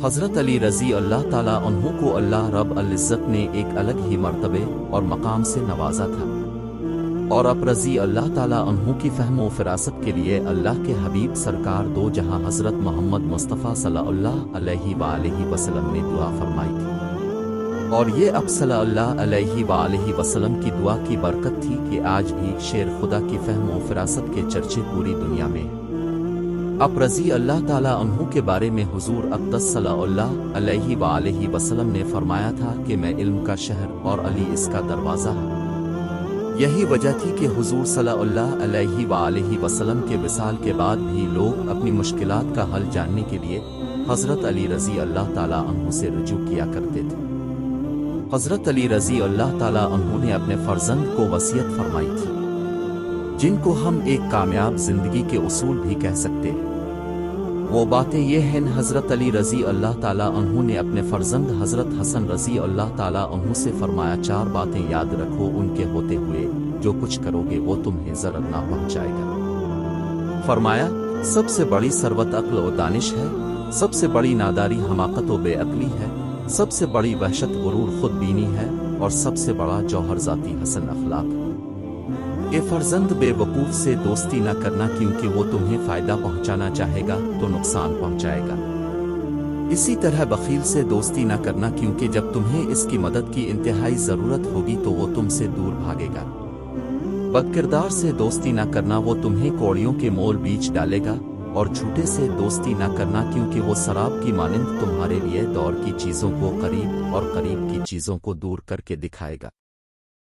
حضرت علی رضی اللہ تعالیٰ عنہ کو اللہ رب العزت نے ایک الگ ہی مرتبے اور مقام سے نوازا تھا، اور اب رضی اللہ تعالیٰ عنہ کی فہم و فراست کے لیے اللہ کے حبیب سرکار دو جہاں حضرت محمد مصطفیٰ صلی اللہ علیہ وآلہ وسلم نے دعا فرمائی تھی، اور یہ اب صلی اللہ علیہ وآلہ وسلم کی دعا کی برکت تھی کہ آج بھی شیر خدا کی فہم و فراست کے چرچے پوری دنیا میں ہیں۔ اب رضی اللہ تعالیٰ عنہ کے بارے میں حضور اقدس صلی اللہ علیہ وآلہ وسلم نے فرمایا تھا کہ میں علم کا شہر اور علی اس کا دروازہ ہے۔ یہی وجہ تھی کہ حضور صلی اللہ علیہ وآلہ وسلم کے وصال کے بعد بھی لوگ اپنی مشکلات کا حل جاننے کے لیے حضرت علی رضی اللہ تعالیٰ عنہ سے رجوع کیا کرتے تھے۔ حضرت علی رضی اللہ تعالیٰ عنہ نے اپنے فرزند کو وصیت فرمائی تھی، جن کو ہم ایک کامیاب زندگی کے اصول بھی کہہ سکتے ہیں۔ وہ باتیں یہ ہیں، حضرت علی رضی اللہ تعالیٰ عنہ نے اپنے فرزند حضرت حسن رضی اللہ تعالیٰ عنہ سے فرمایا، چار باتیں یاد رکھو، ان کے ہوتے ہوئے جو کچھ کرو گے وہ تمہیں ضرر نہ پہنچائے گا۔ فرمایا، سب سے بڑی ثروت عقل و دانش ہے، سب سے بڑی ناداری حماقت و بے عقلی ہے، سب سے بڑی وحشت غرور خود بینی ہے، اور سب سے بڑا جوہر ذاتی حسن اخلاق ہے۔ اے فرزند، بے وقوف سے دوستی نہ کرنا، کیونکہ وہ تمہیں فائدہ پہنچانا چاہے گا تو نقصان پہنچائے گا۔ اسی طرح بخیل سے دوستی نہ کرنا، کیونکہ جب تمہیں اس کی مدد کی انتہائی ضرورت ہوگی تو وہ تم سے دور بھاگے گا۔ بد کردار سے دوستی نہ کرنا، وہ تمہیں کوڑیوں کے مول بیچ ڈالے گا، اور جھوٹے سے دوستی نہ کرنا، کیونکہ وہ سراب کی مانند تمہارے لیے دور کی چیزوں کو قریب اور قریب کی چیزوں کو دور کر کے دکھائے گا۔